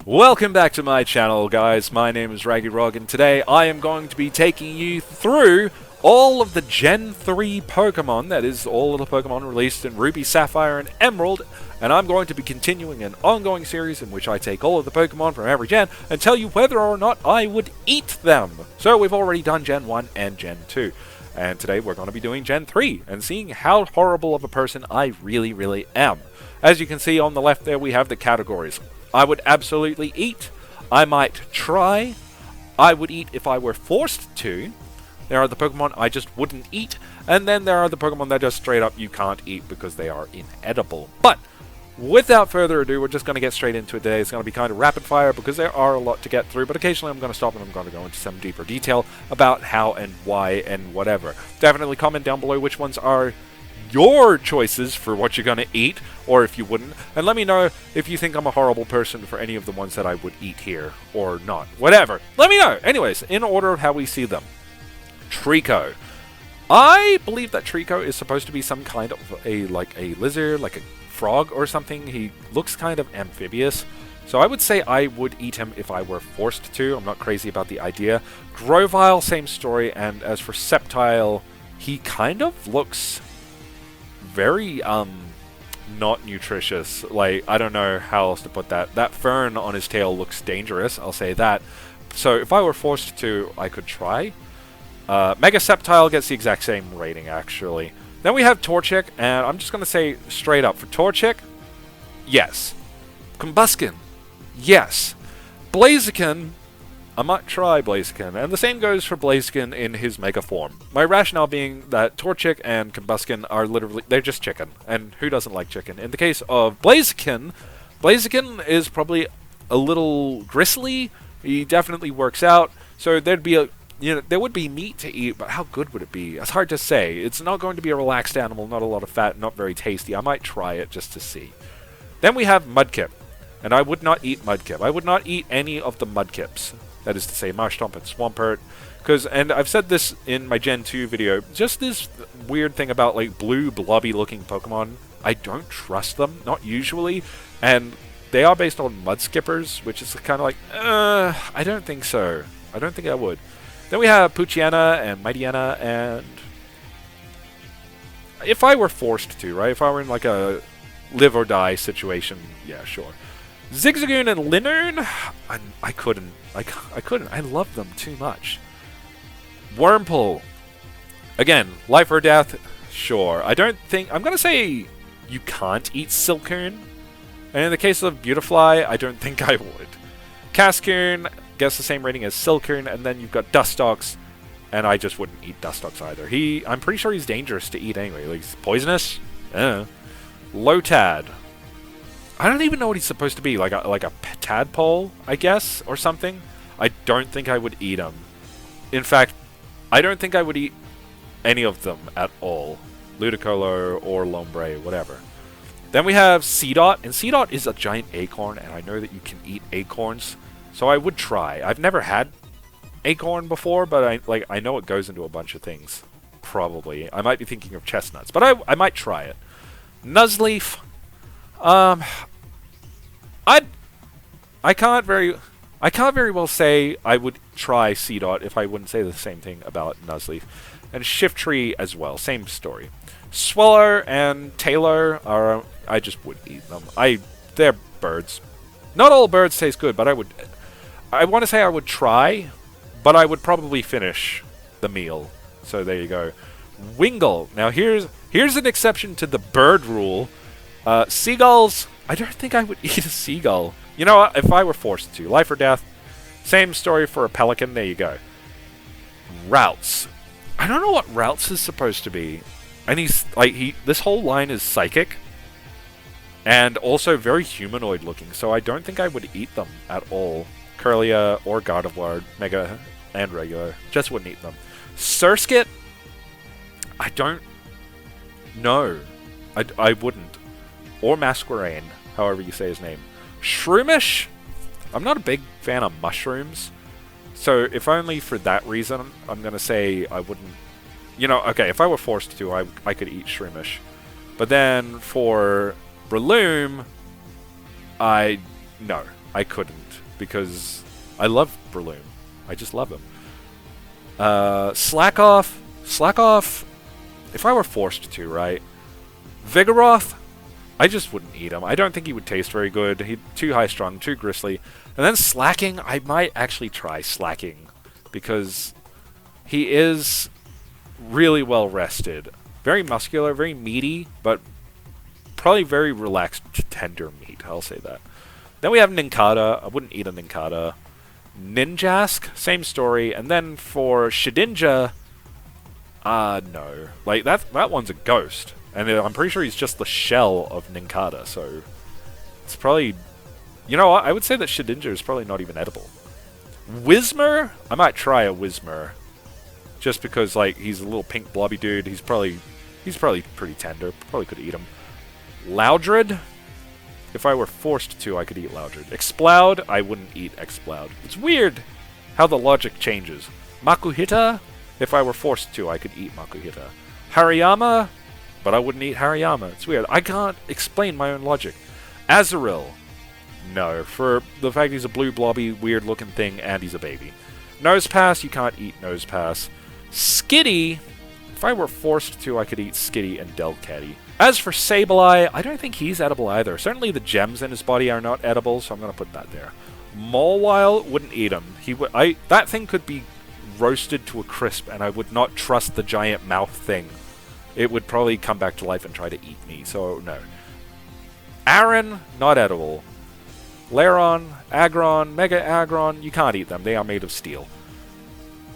Welcome back to my channel, guys. My name is Raggy Rog, and today I am going to be taking you through all of the Gen 3 Pokemon, that is, all of the Pokemon released in Ruby, Sapphire, and Emerald, and I'm going to be continuing an ongoing series in which I take all of the Pokemon from every gen and tell you whether or not I would eat them. So we've already done Gen 1 and Gen 2, and today we're going to be doing Gen 3 and seeing how horrible of a person I really am. As you can see on the left there, we have the categories. I would absolutely eat. I might try. I would eat if I were forced to. There are the Pokemon I just wouldn't eat. And then there are the Pokemon that just straight up you can't eat because they are inedible. But without further ado, we're just going to get straight into it today. It's going to be kind of rapid fire because there are a lot to get through. But occasionally I'm going to stop and I'm going to go into some deeper detail about how and why and whatever. Definitely comment down below which ones are your choices for what you're going to eat, or if you wouldn't, and let me know if you think I'm a horrible person for any of the ones that I would eat here, or not. Whatever. Let me know. Anyways, in order of how we see them. Trico. I believe that Trico is supposed to be some kind of a lizard, like a frog or something. He looks kind of amphibious. So I would say I would eat him if I were forced to. I'm not crazy about the idea. Grovyle, same story, and as for Sceptile, he kind of looks very not nutritious. Like, I don't know how else to put that. That fern on his tail looks dangerous, I'll say that. So if I were forced to, I could try. Mega Sceptile gets the exact same rating, actually. Then we have Torchic, and I'm just going to say straight up, for Torchic, yes. Combuskin, yes. Blaziken, I might try Blaziken, and the same goes for Blaziken in his Mega form. My rationale being that Torchic and Combuskin are literally, they're just chicken, and who doesn't like chicken? In the case of Blaziken, Blaziken is probably a little gristly. He definitely works out, so there'd be there would be meat to eat, but how good would it be? It's hard to say. It's not going to be a relaxed animal, not a lot of fat, not very tasty. I might try it just to see. Then we have Mudkip, and I would not eat Mudkip. I would not eat any of the Mudkips. That is to say, Marshtomp and Swampert. And I've said this in my Gen 2 video, just this weird thing about, like, blue, blobby-looking Pokemon. I don't trust them, not usually. And they are based on Mudskippers, which is kind of like, I don't think so. I don't think I would. Then we have Poochyena and Mightyena, and if I were forced to, right? If I were in, like, a live-or-die situation, yeah, sure. Zigzagoon and Linoone, I couldn't. I couldn't. I love them too much. Wurmple. Again, life or death, sure. I don't think... I'm going to say you can't eat Silcoon. And in the case of Beautifly, I don't think I would. Cascoon gets the same rating as Silcoon, and then you've got Dustox, and I just wouldn't eat Dustox either. I'm pretty sure he's dangerous to eat anyway. Like, he's poisonous? Lotad. I don't even know what he's supposed to be, like a tadpole, I guess, or something. I don't think I would eat him. In fact, I don't think I would eat any of them at all. Ludicolo or Lombre, whatever. Then we have Seedot, and Seedot is a giant acorn, and I know that you can eat acorns, so I would try. I've never had acorn before, but I know it goes into a bunch of things. Probably. I might be thinking of chestnuts, but I might try it. Nuzleaf. I can't very well say I would try Seedot if I wouldn't say the same thing about Nuzleaf. And Shiftry as well, same story. Swallow and Tailor are, I just wouldn't eat them. They're birds. Not all birds taste good, but I want to say I would try, but I would probably finish the meal. So there you go. Wingull. Now here's an exception to the bird rule. Seagulls, I don't think I would eat a seagull. You know what? If I were forced to. Life or death. Same story for a pelican. There you go. Routes. I don't know what Routes is supposed to be. And this whole line is psychic. And also very humanoid looking. So I don't think I would eat them at all. Curlia or Gardevoir. Mega and regular. Just wouldn't eat them. Surskit. I don't know. I wouldn't. Or Masquerain, however you say his name. Shroomish? I'm not a big fan of mushrooms. So, if only for that reason, I'm going to say I wouldn't... You know, okay, if I were forced to, I could eat Shroomish. But then, for Breloom, no. I couldn't, because I love Breloom. I just love him. Slack off. Slack off. If I were forced to, right? Vigoroth, I just wouldn't eat him. I don't think he would taste very good. He's too high strung, too gristly. And then slacking, I might actually try slacking, because he is really well rested. Very muscular, very meaty, but probably very relaxed, tender meat. I'll say that. Then we have Nincada. I wouldn't eat a Nincada. Ninjask, same story. And then for Shedinja, no. Like, that one's a ghost. And I'm pretty sure he's just the shell of Nincada, so it's probably... You know what? I would say that Shedinja is probably not even edible. Whismur? I might try a Whismur. Just because, like, he's a little pink blobby dude. He's probably pretty tender. Probably could eat him. Loudred? If I were forced to, I could eat Loudred. Exploud? I wouldn't eat Exploud. It's weird how the logic changes. Makuhita? If I were forced to, I could eat Makuhita. Hariyama? But I wouldn't eat Hariyama. It's weird. I can't explain my own logic. Azurill? No, for the fact he's a blue blobby, weird looking thing, and he's a baby. Nosepass? You can't eat Nosepass. Skitty? If I were forced to, I could eat Skitty and Delcatty. As for Sableye, I don't think he's edible either. Certainly the gems in his body are not edible, so I'm going to put that there. Mawile, wouldn't eat him. That thing could be roasted to a crisp, and I would not trust the giant mouth thing. It would probably come back to life and try to eat me, so no. Aron, not edible. Lairon, Aggron, Mega Aggron, you can't eat them. They are made of steel.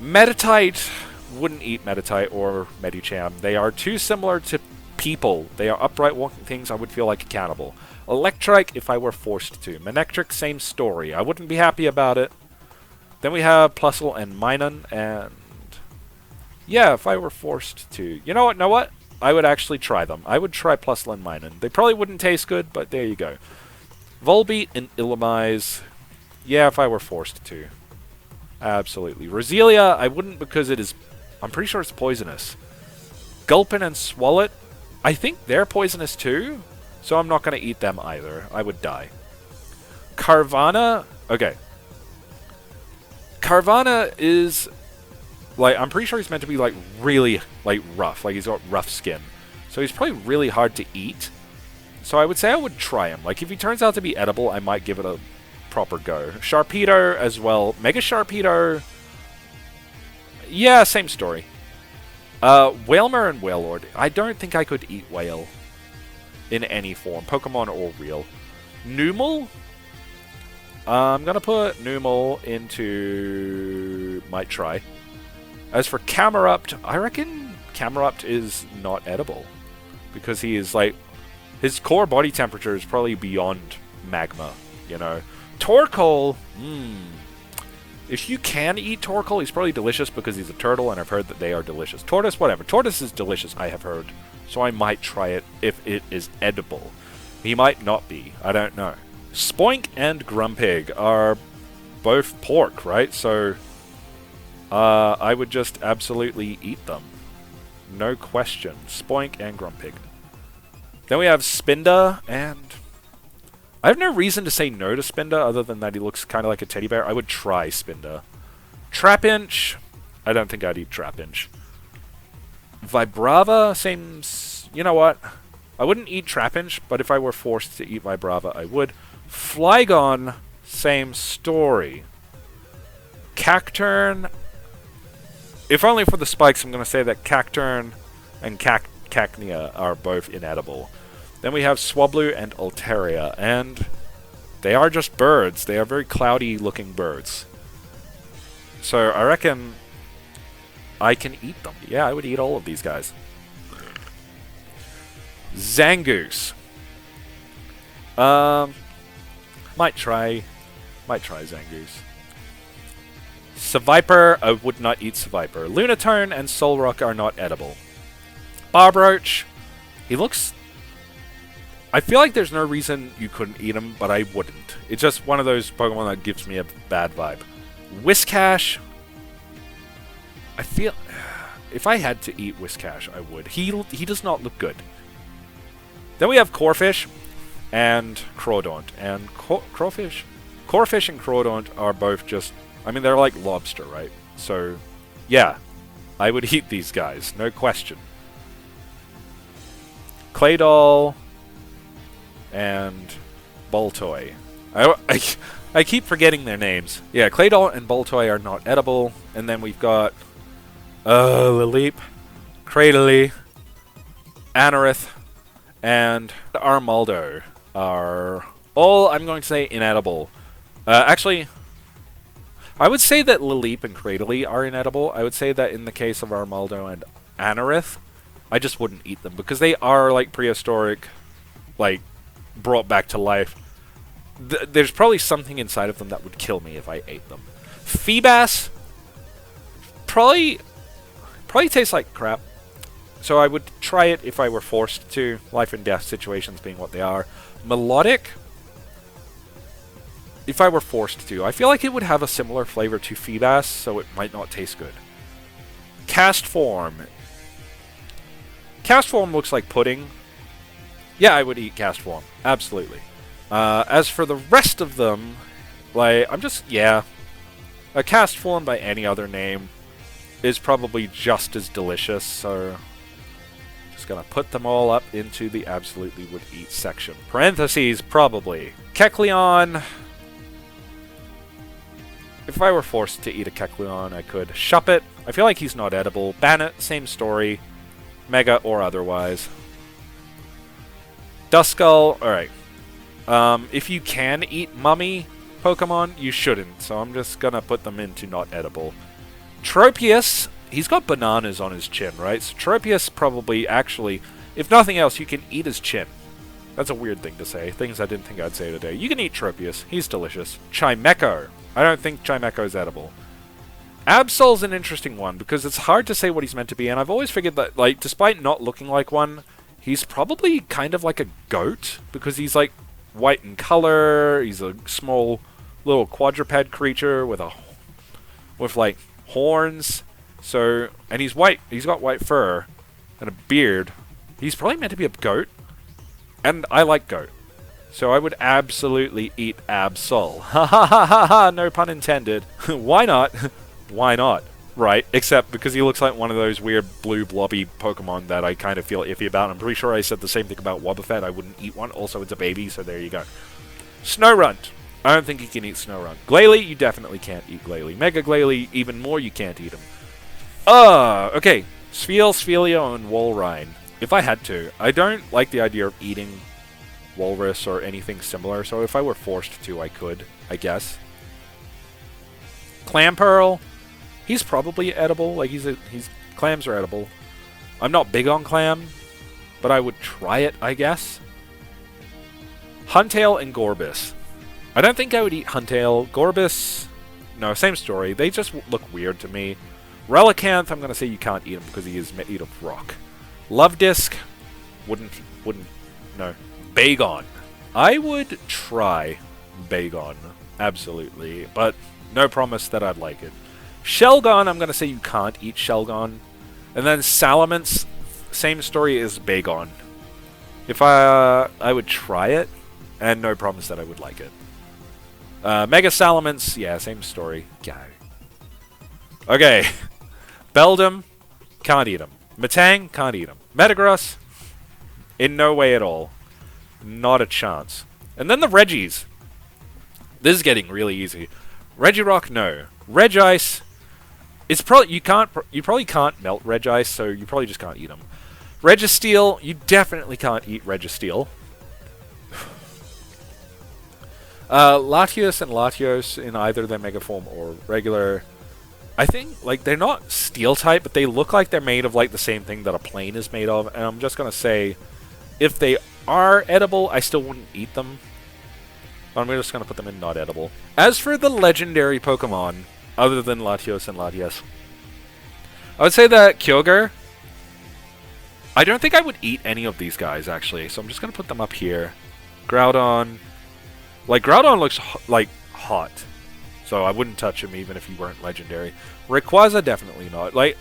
Meditite, wouldn't eat Meditite or Medicham. They are too similar to people. They are upright walking things. I would feel like a cannibal. Electrike, if I were forced to. Manectric, same story. I wouldn't be happy about it. Then we have Plusle and Minun, and yeah, if I were forced to. You know what? I would actually try them. I would try Plusle and Minun. They probably wouldn't taste good, but there you go. Volbeat and Illumise. Yeah, if I were forced to. Absolutely. Roselia, I wouldn't because it is... I'm pretty sure it's poisonous. Gulpin and Swalot, I think they're poisonous too, so I'm not going to eat them either. I would die. Carvana, okay. Carvana is... Like, I'm pretty sure he's meant to be, like, really, like, rough. Like, he's got rough skin. So he's probably really hard to eat. So I would say I would try him. Like, if he turns out to be edible, I might give it a proper go. Sharpedo as well. Mega Sharpedo... Yeah, same story. Wailmer and Wailord. I don't think I could eat Whale in any form, Pokemon or real. Numel? I'm going to put Numel into... Might try. As for Camerupt, I reckon Camerupt is not edible. Because he is, like... His core body temperature is probably beyond magma, you know. Torkoal, if you can eat Torkoal, he's probably delicious because he's a turtle, and I've heard that they are delicious. Tortoise, whatever. Tortoise is delicious, I have heard. So I might try it if it is edible. He might not be. I don't know. Spoink and Grumpig are both pork, right? So I would just absolutely eat them. No question. Spoink and Grumpig. Then we have Spinda, and I have no reason to say no to Spinda other than that he looks kind of like a teddy bear. I would try Spinda. Trapinch, I don't think I'd eat Trapinch. Vibrava, same... You know what? I wouldn't eat Trapinch, but if I were forced to eat Vibrava, I would. Flygon, same story. Cacturn, if only for the spikes, I'm going to say that Cacturn and Cacnea are both inedible. Then we have Swablu and Altaria, and they are just birds. They are very cloudy-looking birds. So I reckon I can eat them. Yeah, I would eat all of these guys. Zangoose. Might try Zangoose. Seviper, I would not eat Seviper. Lunatone and Solrock are not edible. Barbroach, he looks... I feel like there's no reason you couldn't eat him, but I wouldn't. It's just one of those Pokemon that gives me a bad vibe. Whiscash, I feel... If I had to eat Whiscash, I would. He does not look good. Then we have Corphish and Crawdaunt. And Corphish Corefish and Crawdaunt are both just... I mean, they're like lobster, right? So, yeah. I would eat these guys, no question. Claydol and Boltoy. I keep forgetting their names. Yeah, Claydol and Boltoy are not edible. And then we've got Laleep, Cradily, Anorith, and Armaldo are all, I'm going to say, inedible. Actually, I would say that Laleep and Cradily are inedible. I would say that in the case of Armaldo and Anorith, I just wouldn't eat them because they are like prehistoric, like brought back to life. There's probably something inside of them that would kill me if I ate them. Feebas probably tastes like crap. So I would try it if I were forced to, life and death situations being what they are. Melodic, if I were forced to. I feel like it would have a similar flavor to Feebas, so it might not taste good. Cast Form. Cast Form looks like pudding. Yeah, I would eat Cast Form. Absolutely. As for the rest of them, like, a Cast Form by any other name is probably just as delicious, so just gonna put them all up into the absolutely would eat section. Parentheses, probably. Kecleon. If I were forced to eat a Kecleon, I could. Shuppet, I feel like he's not edible. Bannet, same story. Mega or otherwise. Duskull, alright. If you can eat mummy Pokemon, you shouldn't, so I'm just gonna put them into not edible. Tropius, he's got bananas on his chin, right? So Tropius probably actually, if nothing else, you can eat his chin. That's a weird thing to say. Things I didn't think I'd say today. You can eat Tropius. He's delicious. Chimecho. I don't think Chimecho is edible. Absol's an interesting one because it's hard to say what he's meant to be, and I've always figured that, like, despite not looking like one, he's probably kind of like a goat because he's like white in color. He's a small little quadruped creature with like horns. So, and he's white. He's got white fur and a beard. He's probably meant to be a goat, and I like goat. So I would absolutely eat Absol. Ha ha ha ha ha, no pun intended. Why not? Why not? Right, except because he looks like one of those weird blue blobby Pokemon that I kind of feel iffy about. I'm pretty sure I said the same thing about Wobbuffet. I wouldn't eat one. Also, it's a baby, so there you go. Snorunt. I don't think you can eat Snorunt. Glalie, you definitely can't eat Glalie. Mega Glalie, even more, you can't eat him. Okay. Spheal, Sphelio, and Walrein. If I had to. I don't like the idea of eating Walrus or anything similar, so if I were forced to, I could, I guess. Clamperl. He's probably edible. Like, clams are edible. I'm not big on clam, but I would try it, I guess. Huntail and Gorbis. I don't think I would eat Huntail. Gorbis, no, same story. They just look weird to me. Relicanth, I'm going to say you can't eat him because he is made of rock. Love Disc, wouldn't, no. Bagon. I would try Bagon, absolutely, but no promise that I'd like it. Shelgon, I'm going to say you can't eat Shelgon. And then Salamence, same story as Bagon. If I would try it, and no promise that I would like it. Mega Salamence, yeah, same story. Go. Okay. Beldum, can't eat him. Metang, can't eat him. Metagross, in no way at all. Not a chance. And then the Reggies. This is getting really easy. Regirock, no. Regice, it's probably you probably can't melt Regice, so you probably just can't eat them. Registeel, you definitely can't eat Registeel. Latios and Latios in either their Mega Form or regular. I think, like, they're not Steel type, but they look like they're made of, like, the same thing that a plane is made of. And I'm just going to say, if they are edible, I still wouldn't eat them. I'm just going to put them in not edible. As for the legendary Pokemon, other than Latios and Latias, I would say that Kyogre, I don't think I would eat any of these guys, actually. So I'm just going to put them up here. Groudon. Like, Groudon looks, like, hot. So I wouldn't touch him even if he weren't legendary. Rayquaza, definitely not. Like,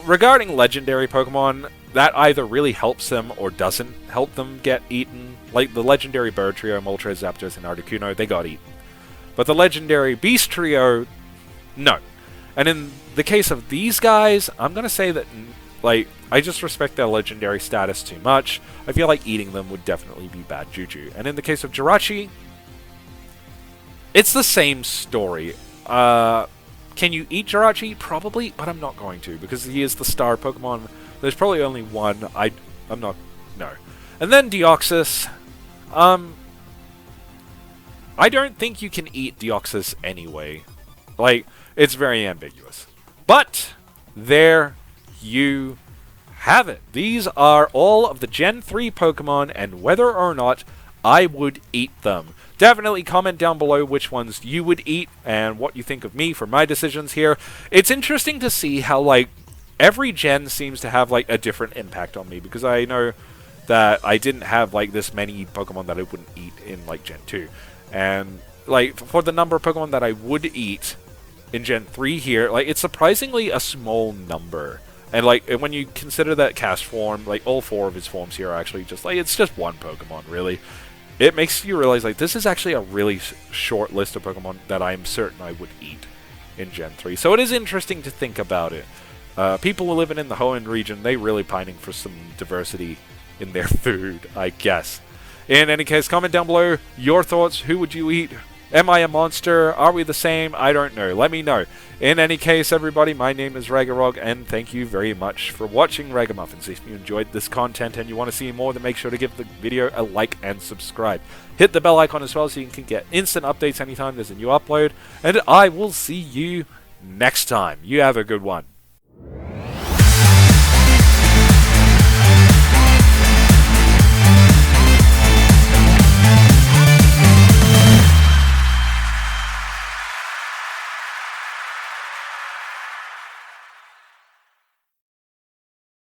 regarding legendary Pokemon, that either really helps them or doesn't help them get eaten. Like, the legendary bird trio, Moltres, Zapdos, and Articuno, they got eaten. But the legendary Beast Trio, no. And in the case of these guys, I'm going to say that, like, I just respect their legendary status too much. I feel like eating them would definitely be bad juju. And in the case of Jirachi, it's the same story. Can you eat Jirachi? Probably, but I'm not going to, because he is the star Pokemon. There's probably only one. I'm not... No. And then Deoxys. I don't think you can eat Deoxys anyway. Like, it's very ambiguous. But, there you have it. These are all of the Gen 3 Pokemon, and whether or not I would eat them. Definitely comment down below which ones you would eat, and what you think of me for my decisions here. It's interesting to see how, like, every gen seems to have, like, a different impact on me, because I know that I didn't have, like, this many Pokemon that I wouldn't eat in, like, Gen 2. And, like, for the number of Pokemon that I would eat in Gen 3 here, like, it's surprisingly a small number. And, like, when you consider that cast form, like, all 4 of his forms here are actually just, like, it's just one Pokemon, really. It makes you realize, like, this is actually a really short list of Pokemon that I'm certain I would eat in Gen 3. So it is interesting to think about it. People living in the Hoenn region, they really pining for some diversity in their food, I guess. In any case, comment down below your thoughts. Who would you eat? Am I a monster? Are we the same? I don't know. Let me know. In any case, everybody, my name is Ragarog, and thank you very much for watching Ragamuffins. If you enjoyed this content and you want to see more, then make sure to give the video a like and subscribe. Hit the bell icon as well so you can get instant updates anytime there's a new upload, and I will see you next time. You have a good one.